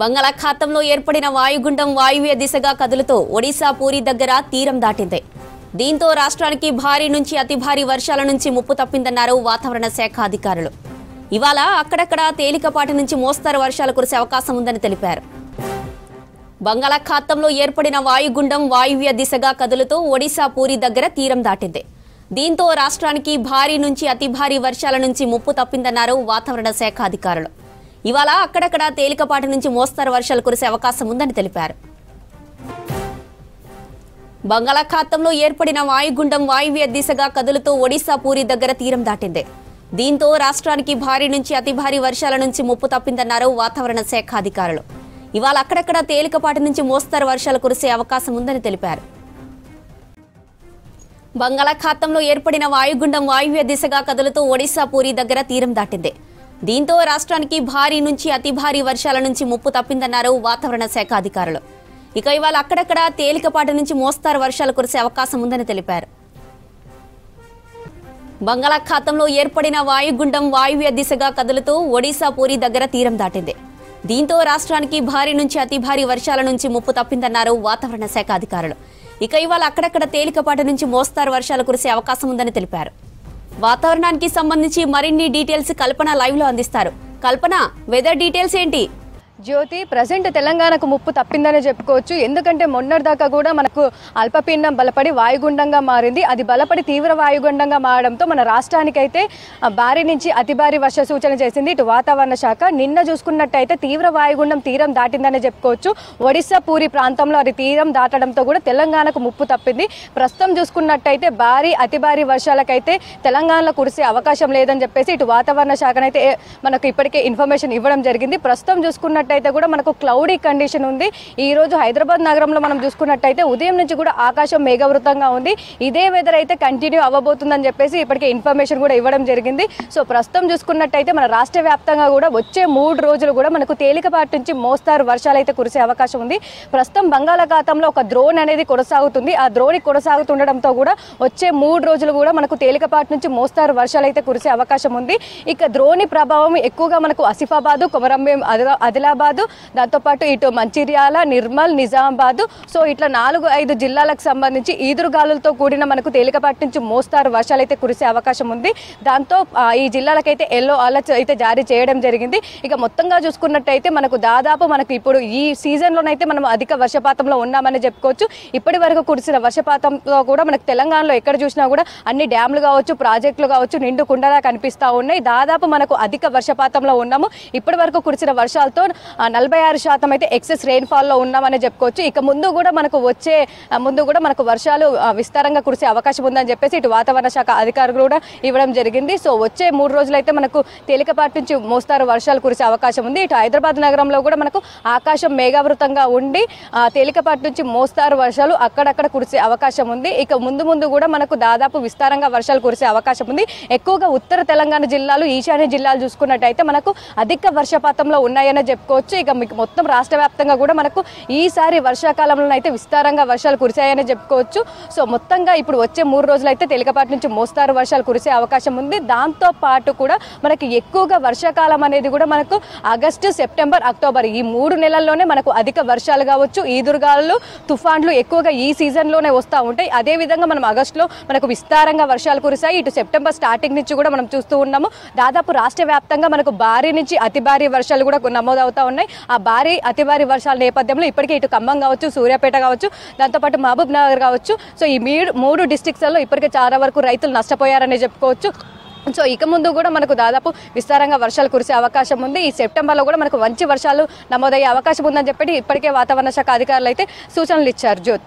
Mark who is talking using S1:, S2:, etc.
S1: బంగాళాఖాతంలో ఏర్పడిన వాయుగుండం వాయువ్య దిశగా కదులుతూ ఒడిశా పూరి దగ్గర తీరం దాటింది. దీంతో రాష్ట్రానికి భారీ నుంచి అతి భారీ వర్షాల నుంచి ముప్పు తప్పిందన్నారు వాతావరణ శాఖ అధికారులు. ఇవాళ అక్కడక్కడ తేలికపాటి నుంచి మోస్తరు వర్షాలు కురిసే అవకాశం ఉందని తెలిపారు. బంగాళాఖాతంలో ఏర్పడిన వాయుగుండం వాయువ్య దిశగా కదులుతూ ఒడిశా పూరి దగ్గర తీరం దాటింది. దీంతో రాష్ట్రానికి భారీ నుంచి అతి భారీ వర్షాల నుంచి ముప్పు తప్పిందన్నారు వాతావరణ శాఖ అధికారులు. ఇవాళ అక్కడక్కడ తేలికపాటి నుంచి మోస్తరు వర్షాలు కురిసే అవకాశం ఉందని తెలిపారు. బంగాళాఖాతంలో ఏర్పడిన వాయుగుండం వాయువ్య దిశగా కదులుతూ ఒడిశా పూరి దగ్గర తీరం దాటింది. దీంతో రాష్ట్రానికి భారీ నుంచి అతి భారీ వర్షాల నుంచి ముప్పు తప్పిందన్నారు వాతావరణ శాఖ అధికారులు. ఇవాళ అక్కడక్కడ తేలికపాటి నుంచి మోస్తరు వర్షాలు కురిసే అవకాశం ఉందని తెలిపారు. బంగాళాఖాతంలో ఏర్పడిన వాయుగుండం వాయువ్య దిశగా కదులుతూ ఒడిశా పూరి దగ్గర తీరం దాటింది. దీంతో రాష్ట్రానికి భారీ నుంచి అతి భారీ వర్షాల నుంచి ముప్పు తప్పిందన్నారు వాతావరణ శాఖ అధికారులు. ఇక ఇవాళ అక్కడక్కడ తేలికపాటి నుంచి మోస్తరు వర్షాలు కురిసే అవకాశం ఉందని తెలిపారు. బంగాళాఖాతంలో ఏర్పడిన వాయుగుండం వాయువ్య దిశగా కదులుతూ ఒడిశా పూరి దగ్గర తీరం దాటింది. దీంతో రాష్ట్రానికి భారీ నుంచి అతి భారీ వర్షాల నుంచి ముప్పు తప్పిందన్నారు వాతావరణ శాఖ అధికారులు. ఇక ఇవాళ అక్కడక్కడ తేలికపాటి నుంచి మోస్తరు వర్షాలు కురిసే అవకాశం ఉందని తెలిపారు. వాతావరణానికి సంబంధించి మరిన్ని డీటెయిల్స్ కల్పన లైవ్ లో అందిస్తారు. కల్పన, వెదర్ డీటెయిల్స్ ఏంటి?
S2: జ్యోతి, ప్రజెంట్ తెలంగాణకు ముప్పు తప్పిందనే చెప్పుకోవచ్చు. ఎందుకంటే మొన్నటిదాకా కూడా మనకు అల్పపీడనం బలపడి వాయుగుండంగా మారింది. అది బలపడి తీవ్ర వాయుగుండంగా మారడంతో మన రాష్ట్రానికైతే భారీ నుంచి అతి భారీ వర్ష సూచన చేసింది ఇటు వాతావరణ శాఖ. నిన్న చూసుకున్నట్టయితే తీవ్ర వాయుగుండం తీరం దాటిందనే చెప్పుకోవచ్చు. ఒడిశా పూరి ప్రాంతంలో అది తీరం దాటడంతో కూడా తెలంగాణకు ముప్పు తప్పింది. ప్రస్తుతం చూసుకున్నట్టయితే భారీ అతి భారీ వర్షాలకైతే తెలంగాణలో కురిసే అవకాశం లేదని చెప్పేసి ఇటు వాతావరణ శాఖనైతే మనకు ఇప్పటికే ఇన్ఫర్మేషన్ ఇవ్వడం జరిగింది. ప్రస్తుతం చూసుకున్నట్టయితే కూడా మనకు క్లౌడీ కండిషన్ ఉంది. ఈ రోజు హైదరాబాద్ నగరంలో మనం చూసుకున్నట్టయితే ఉదయం నుంచి కూడా ఆకాశం మేఘవృతంగా ఉంది. ఇదే వెదర్ అయితే కంటిన్యూ అవ్వబోతుందని చెప్పేసి ఇప్పటికే ఇన్ఫర్మేషన్ కూడా ఇవ్వడం జరిగింది. సో ప్రస్తుతం చూసుకున్నట్టయితే మన రాష్ట్ర వ్యాప్తంగా కూడా వచ్చే 3 రోజులు కూడా మనకు తేలికపాటి నుంచి మోస్తారు వర్షాలు అయితే కురిసే అవకాశం ఉంది. ప్రస్తుతం బంగాళాఖాతంలో ఒక ద్రోణి అనేది కొనసాగుతుంది. ఆ ద్రోణి కొనసాగుతుండడంతో కూడా వచ్చే 3 రోజులు కూడా మనకు తేలికపాటి నుంచి మోస్తారు వర్షాలు అయితే కురిసే అవకాశం ఉంది. ఇక ద్రోణి ప్రభావం ఎక్కువగా మనకు ఆసిఫాబాద్, కొమరంభీం, ఆదిలాబాద్, దాంతోపాటు ఇటు మంచిర్యాల, నిర్మల్, నిజామాబాద్, సో ఇట్లా 4-5 జిల్లాలకు సంబంధించి ఈదురుగాలులతో కూడిన మనకు తేలికపాటి నుంచి మోస్తారు వర్షాలు అయితే కురిసే అవకాశం ఉంది. దాంతో ఈ జిల్లాలకైతే ఎల్లో అలర్ట్ అయితే జారీ చేయడం జరిగింది. ఇక మొత్తంగా చూసుకున్నట్టయితే మనకు దాదాపు మనకు ఇప్పుడు ఈ సీజన్లోనైతే మనం అధిక వర్షపాతంలో ఉన్నామని చెప్పుకోవచ్చు. ఇప్పటి వరకు కురిసిన వర్షపాతంలో కూడా మనకు తెలంగాణలో ఎక్కడ చూసినా కూడా అన్ని డ్యామ్లు కావచ్చు, ప్రాజెక్టులు కావచ్చు నిండు కుండలా కనిపిస్తూ ఉన్నాయి. దాదాపు మనకు అధిక వర్షపాతంలో ఉన్నాము. ఇప్పటి వరకు కురిసిన వర్షాలతో 46% అయితే ఎక్సెస్ రెయిన్ఫాల్లో ఉన్నామని చెప్పుకోవచ్చు. ఇక ముందు కూడా మనకు వర్షాలు విస్తారంగా కురిసే అవకాశం ఉందని చెప్పేసి ఇటు వాతావరణ శాఖ అధికారులు కూడా ఇవ్వడం జరిగింది. సో వచ్చే 3 రోజులు అయితే మనకు తేలికపాటి నుంచి మోస్తారు వర్షాలు కురిసే అవకాశం ఉంది. ఇటు హైదరాబాద్ నగరంలో కూడా మనకు ఆకాశం మేఘావృతంగా ఉండి తేలికపాటి నుంచి మోస్తారు వర్షాలు అక్కడక్కడ కురిసే అవకాశం ఉంది. ఇక ముందు కూడా మనకు దాదాపు విస్తారంగా వర్షాలు కురిసే అవకాశం ఉంది. ఎక్కువగా ఉత్తర తెలంగాణ జిల్లాలు, ఈశాన్య జిల్లాలు చూసుకున్నట్టయితే మనకు అధిక వర్షపాతంలో ఉన్నాయని చెప్పుకోవచ్చు. ఇక మీకు మొత్తం రాష్ట్ర వ్యాప్తంగా కూడా మనకు ఈసారి వర్షాకాలంలో అయితే విస్తారంగా వర్షాలు కురిశాయని చెప్పుకోవచ్చు. సో మొత్తంగా ఇప్పుడు వచ్చే 3 రోజులు అయితే తేలికపాటి నుంచి మోస్తారు వర్షాలు కురిసే అవకాశం ఉంది. దాంతో పాటు కూడా మనకి ఎక్కువగా వర్షాకాలం అనేది కూడా మనకు ఆగస్టు, సెప్టెంబర్, అక్టోబర్ ఈ 3 నెలల్లోనే మనకు అధిక వర్షాలు కావచ్చు, ఈదురుగాలు, తుఫాన్లు ఎక్కువగా ఈ సీజన్లోనే వస్తూ ఉంటాయి. అదేవిధంగా మనం ఆగస్టులో మనకు విస్తారంగా వర్షాలు కురిశాయి. ఇటు సెప్టెంబర్ స్టార్టింగ్ నుంచి కూడా మనం చూస్తూ ఉన్నాము. దాదాపు రాష్ట్ర వ్యాప్తంగా మనకు భారీ నుంచి అతి భారీ వర్షాలు కూడా నమోదవుతా ఉన్నాయి. ఆ భారీ అతి భారీ వర్షాల నేపథ్యంలో ఇప్పటికే ఇటు ఖమ్మం కావచ్చు, సూర్యాపేట కావచ్చు, దాంతోపాటు మహబూబ్ నగర్ కావచ్చు, సో ఈ 3 డిస్ట్రిక్ట్స్లో ఇప్పటికే చాలా వరకు రైతులు నష్టపోయారని చెప్పుకోవచ్చు. సో ఇక ముందు కూడా మనకు దాదాపు విస్తారంగా వర్షాలు కురిసే అవకాశం ఉంది. ఈ సెప్టెంబర్లో కూడా మనకు మంచి వర్షాలు నమోదయ్యే అవకాశం ఉందని చెప్పి ఇప్పటికే వాతావరణ శాఖ అధికారులు అయితే సూచనలు ఇచ్చారు. జ్యోతి.